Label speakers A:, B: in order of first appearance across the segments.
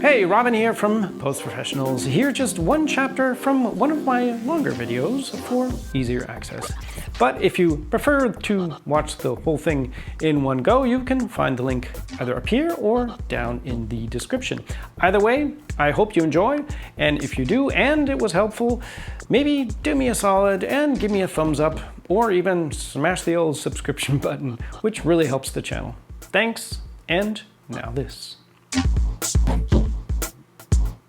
A: Hey, Robin here from Post Professionals. Here just one chapter from one of my longer videos for easier access. But if you prefer to watch the whole thing in one go, you can find the link either up here or down in the description. Either way, I hope you enjoy, and if you do and it was helpful, maybe do me a solid and give me a thumbs up, or even smash the old subscription button, which really helps the channel. Thanks, and now this.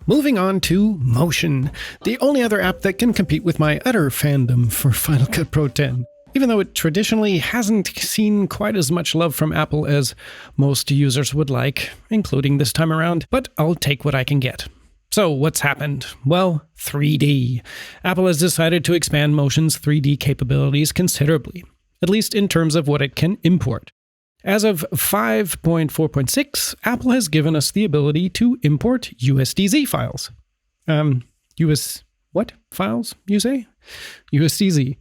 A: Moving on to Motion, the only other app that can compete with my utter fandom for Final Cut Pro 10. Even though it traditionally hasn't seen quite as much love from Apple as most users would like, including this time around, but I'll take what I can get. So what's happened? Well, 3D. Apple has decided to expand Motion's 3D capabilities considerably, at least in terms of what it can import. As of 5.4.6, Apple has given us the ability to import USDZ files. What files, you say? USDZ.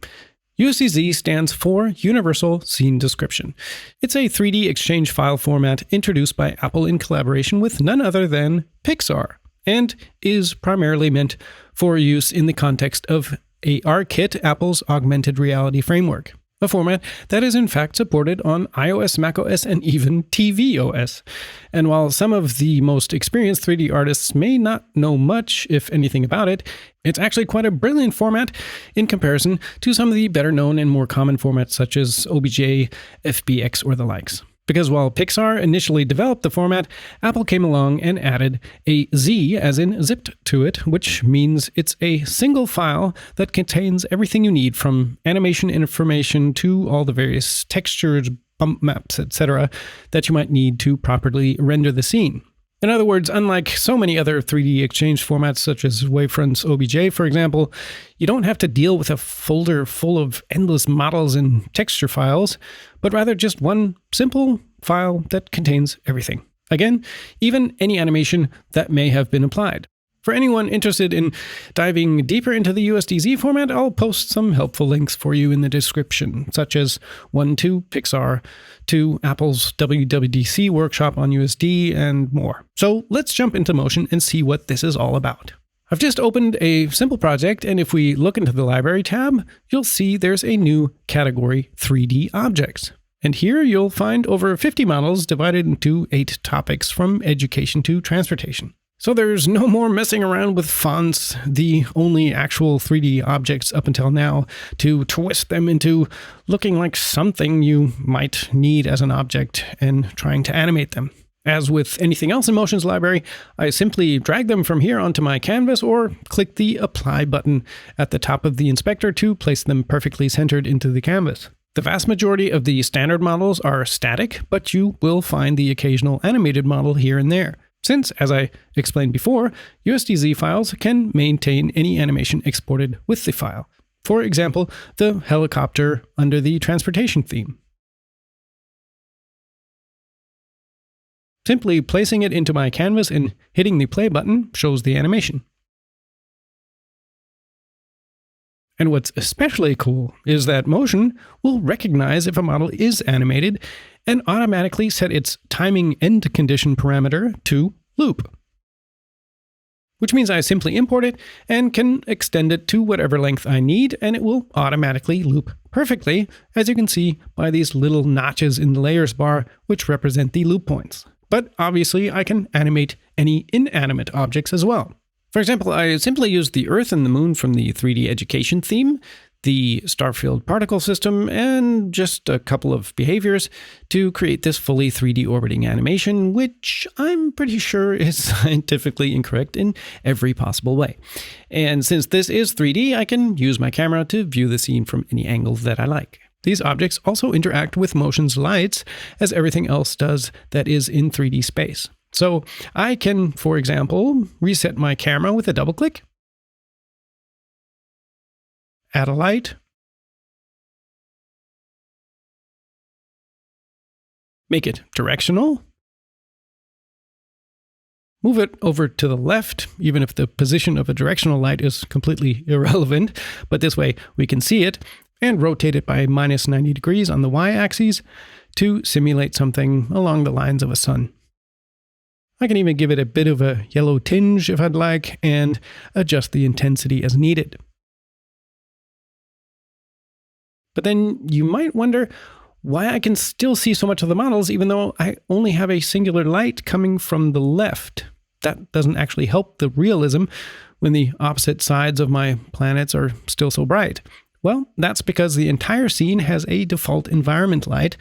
A: USDZ stands for Universal Scene Description. It's a 3D exchange file format introduced by Apple in collaboration with none other than Pixar, and is primarily meant for use in the context of ARKit, Apple's augmented reality framework. A format that is in fact supported on iOS, macOS, and even tvOS. And while some of the most experienced 3D artists may not know much, if anything, about it, it's actually quite a brilliant format in comparison to some of the better known and more common formats such as OBJ, FBX, or the likes. Because while Pixar initially developed the format, Apple came along and added a Z, as in zipped, to it, which means it's a single file that contains everything you need from animation information to all the various textures, bump maps, etc. that you might need to properly render the scene. In other words, unlike so many other 3D exchange formats such as Wavefront's OBJ, for example, you don't have to deal with a folder full of endless models and texture files, but rather just one simple file that contains everything. Again, even any animation that may have been applied. For anyone interested in diving deeper into the USDZ format, I'll post some helpful links for you in the description, such as one to Pixar, to Apple's WWDC workshop on USD, and more. So let's jump into Motion and see what this is all about. I've just opened a simple project, and if we look into the Library tab, you'll see there's a new category, 3D Objects. And here you'll find over 50 models divided into 8 topics from education to transportation. So there's no more messing around with fonts, the only actual 3D objects up until now, to twist them into looking like something you might need as an object and trying to animate them. As with anything else in Motion's library, I simply drag them from here onto my canvas or click the Apply button at the top of the inspector to place them perfectly centered into the canvas. The vast majority of the standard models are static, but you will find the occasional animated model here and there. Since, as I explained before, USDZ files can maintain any animation exported with the file. For example, the helicopter under the transportation theme. Simply placing it into my canvas and hitting the play button shows the animation. And what's especially cool is that Motion will recognize if a model is animated and automatically set its timing end condition parameter to loop. Which means I simply import it and can extend it to whatever length I need, and it will automatically loop perfectly, as you can see by these little notches in the layers bar, which represent the loop points. But obviously I can animate any inanimate objects as well. For example, I simply used the Earth and the Moon from the 3D Education theme, the Starfield particle system, and just a couple of behaviors to create this fully 3D orbiting animation, which I'm pretty sure is scientifically incorrect in every possible way. And since this is 3D, I can use my camera to view the scene from any angle that I like. These objects also interact with Motion's lights, as everything else does that is in 3D space. So I can, for example, reset my camera with a double click, add a light, make it directional, move it over to the left, even if the position of a directional light is completely irrelevant, but this way we can see it, and rotate it by minus 90 degrees on the y-axis to simulate something along the lines of a sun. I can even give it a bit of a yellow tinge if I'd like, and adjust the intensity as needed. But then you might wonder why I can still see so much of the models even though I only have a singular light coming from the left. That doesn't actually help the realism when the opposite sides of my planets are still so bright. Well, that's because the entire scene has a default environment light,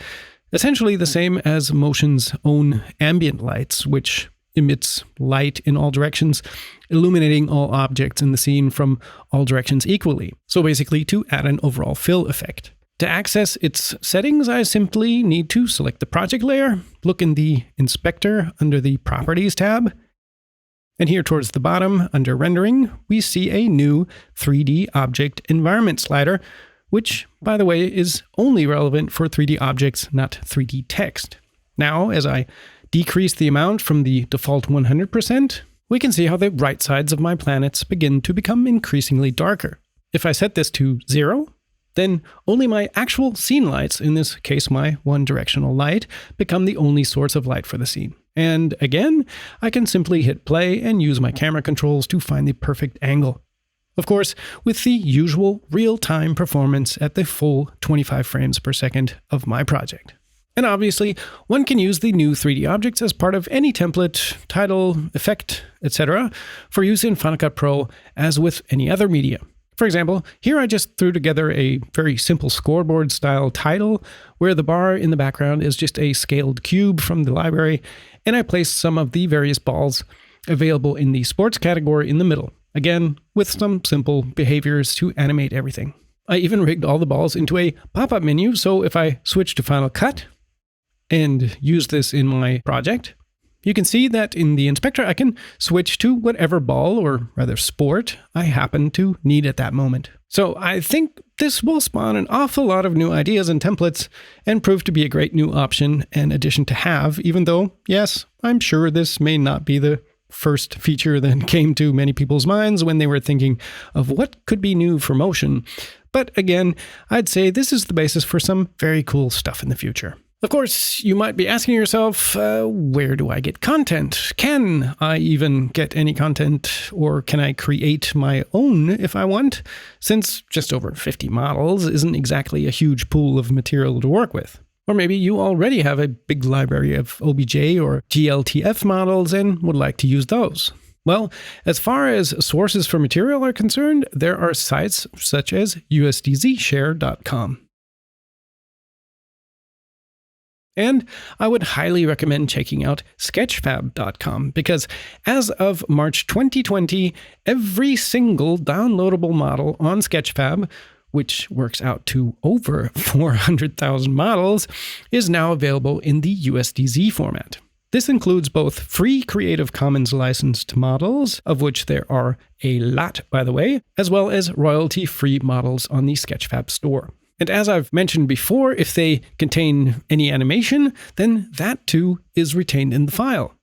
A: essentially the same as motion's own ambient lights, which emits light in all directions, illuminating all objects in the scene from all directions equally. So basically to add an overall fill effect. To access its settings, I simply need to select the project layer, look in the inspector under the Properties tab, and here towards the bottom, under Rendering, we see a new 3D Object Environment slider, which, by the way, is only relevant for 3D objects, not 3D text. Now, as I decrease the amount from the default 100%, we can see how the right sides of my planets begin to become increasingly darker. If I set this to 0, then only my actual scene lights, in this case my one-directional light, become the only source of light for the scene. And again, I can simply hit play and use my camera controls to find the perfect angle. Of course, with the usual real-time performance at the full 25 frames per second of my project. And obviously, one can use the new 3D objects as part of any template, title, effect, etc. for use in Final Cut Pro as with any other media. For example, here I just threw together a very simple scoreboard style title where the bar in the background is just a scaled cube from the library, and I placed some of the various balls available in the sports category in the middle, again with some simple behaviors to animate everything. I even rigged all the balls into a pop-up menu, so if I switch to Final Cut and use this in my project, you can see that in the inspector I can switch to whatever ball, or rather sport, I happen to need at that moment. So I think this will spawn an awful lot of new ideas and templates and prove to be a great new option and addition to have, even though, yes, I'm sure this may not be the first feature that came to many people's minds when they were thinking of what could be new for motion. But again, I'd say this is the basis for some very cool stuff in the future. Of course, you might be asking yourself, where do I get content? Can I even get any content, or can I create my own if I want? Since just over 50 models isn't exactly a huge pool of material to work with. Or maybe you already have a big library of OBJ or GLTF models and would like to use those. Well, as far as sources for material are concerned, there are sites such as USDZshare.com. And I would highly recommend checking out Sketchfab.com because as of March 2020, every single downloadable model on Sketchfab, which works out to over 400,000 models, is now available in the USDZ format. This includes both free Creative Commons licensed models, of which there are a lot, by the way, as well as royalty-free models on the Sketchfab store. And as I've mentioned before, if they contain any animation, then that too is retained in the file.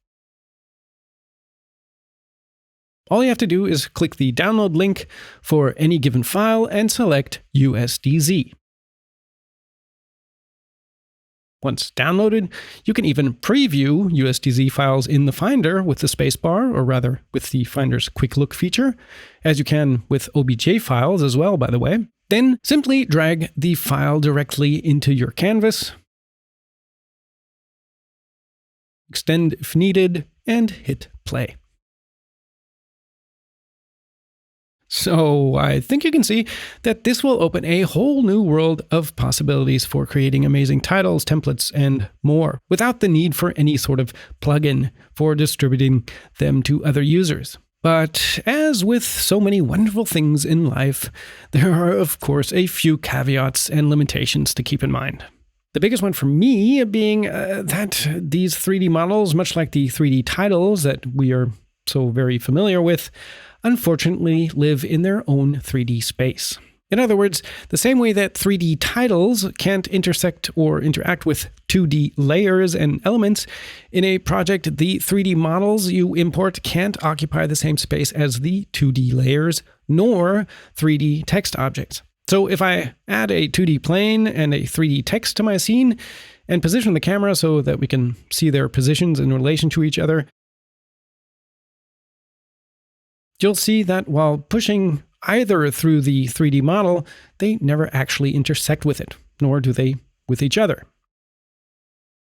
A: All you have to do is click the download link for any given file and select USDZ. Once downloaded, you can even preview USDZ files in the Finder with the spacebar, or rather with the Finder's Quick Look feature, as you can with OBJ files as well, by the way. Then simply drag the file directly into your canvas, extend if needed, and hit play. So I think you can see that this will open a whole new world of possibilities for creating amazing titles, templates, and more, without the need for any sort of plugin for distributing them to other users. But as with so many wonderful things in life, there are, of course, a few caveats and limitations to keep in mind. The biggest one for me being that these 3D models, much like the 3D titles that we are so very familiar with, unfortunately live in their own 3D space. In other words, the same way that 3D titles can't intersect or interact with 2D layers and elements, in a project, the 3D models you import can't occupy the same space as the 2D layers, nor 3D text objects. So if I add a 2D plane and a 3D text to my scene, and position the camera so that we can see their positions in relation to each other, you'll see that while pushing either through the 3D model, they never actually intersect with it, nor do they with each other.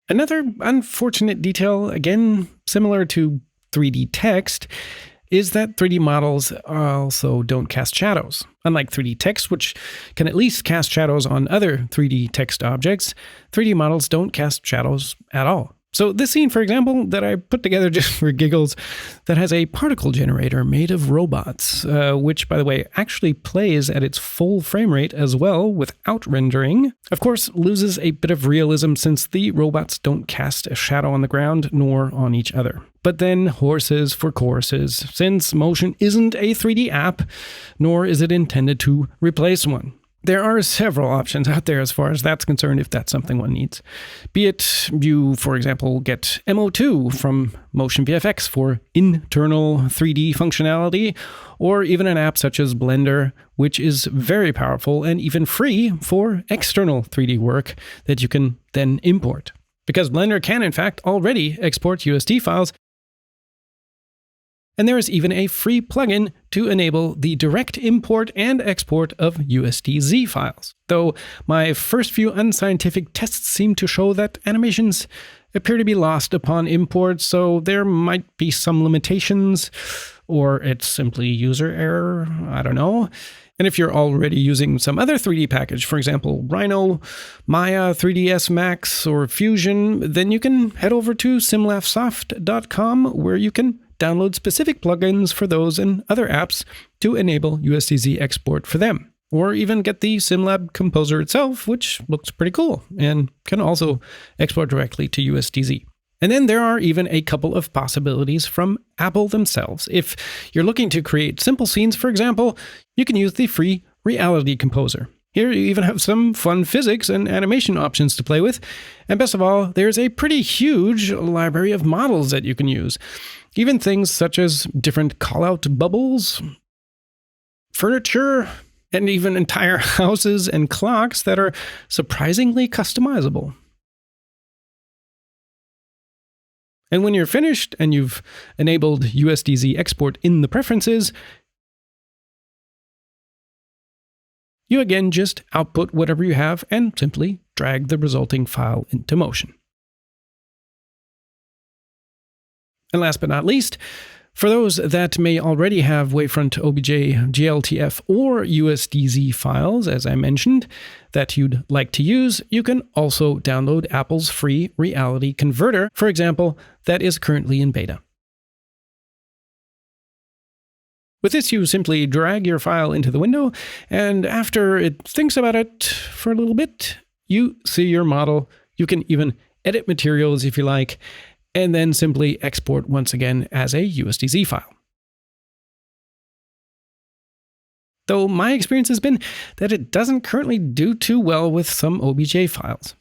A: Another unfortunate detail, again similar to 3D text, is that 3D models also don't cast shadows. Unlike 3D text, which can at least cast shadows on other 3D text objects, 3D models don't cast shadows at all. So this scene, for example, that I put together just for giggles, that has a particle generator made of robots, which, by the way, actually plays at its full frame rate as well without rendering, of course, loses a bit of realism since the robots don't cast a shadow on the ground nor on each other. But then horses for courses, since Motion isn't a 3D app, nor is it intended to replace one. There are several options out there as far as that's concerned if that's something one needs. Be it you, for example, get MO2 from Motion VFX for internal 3D functionality, or even an app such as Blender, which is very powerful and even free for external 3D work that you can then import. Because Blender can, in fact, already export USD files. And there is even a free plugin to enable the direct import and export of USDZ files. Though my first few unscientific tests seem to show that animations appear to be lost upon import, so there might be some limitations, or it's simply user error, I don't know. And if you're already using some other 3D package, for example, Rhino, Maya, 3ds Max, or Fusion, then you can head over to simlabsoft.com where you can download specific plugins for those and other apps to enable USDZ export for them. Or even get the SimLab Composer itself, which looks pretty cool and can also export directly to USDZ. And then there are even a couple of possibilities from Apple themselves. If you're looking to create simple scenes, for example, you can use the free Reality Composer. Here you even have some fun physics and animation options to play with. And best of all, there's a pretty huge library of models that you can use. Even things such as different callout bubbles, furniture, and even entire houses and clocks that are surprisingly customizable. And when you're finished and you've enabled USDZ export in the preferences, you again just output whatever you have and simply drag the resulting file into Motion. And last but not least, for those that may already have Wavefront OBJ, GLTF, or USDZ files, as I mentioned, that you'd like to use, you can also download Apple's free Reality Converter, for example, that is currently in beta. With this, you simply drag your file into the window, and after it thinks about it for a little bit, you see your model. You can even edit materials if you like, and then simply export once again as a USDZ file. Though my experience has been that it doesn't currently do too well with some OBJ files.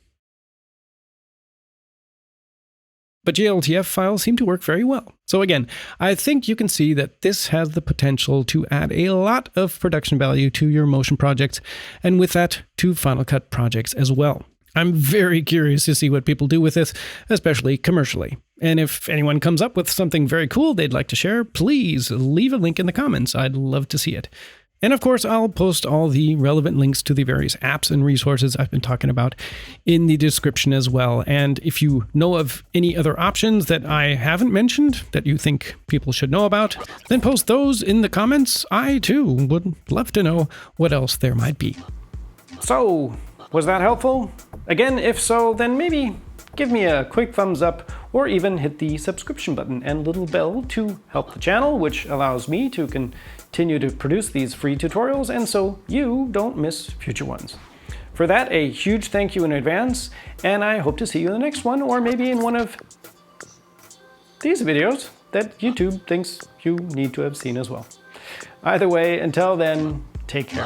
A: But GLTF files seem to work very well. So again, I think you can see that this has the potential to add a lot of production value to your Motion projects, and with that, to Final Cut projects as well. I'm very curious to see what people do with this, especially commercially. And if anyone comes up with something very cool they'd like to share, please leave a link in the comments. I'd love to see it. And of course, I'll post all the relevant links to the various apps and resources I've been talking about in the description as well. And if you know of any other options that I haven't mentioned that you think people should know about, then post those in the comments. I, too, would love to know what else there might be. So, was that helpful? Again, if so, then maybe give me a quick thumbs up or even hit the subscription button and little bell to help the channel, which allows me to continue to produce these free tutorials and so you don't miss future ones. For that, a huge thank you in advance, and I hope to see you in the next one, or maybe in one of these videos that YouTube thinks you need to have seen as well. Either way, until then, take care.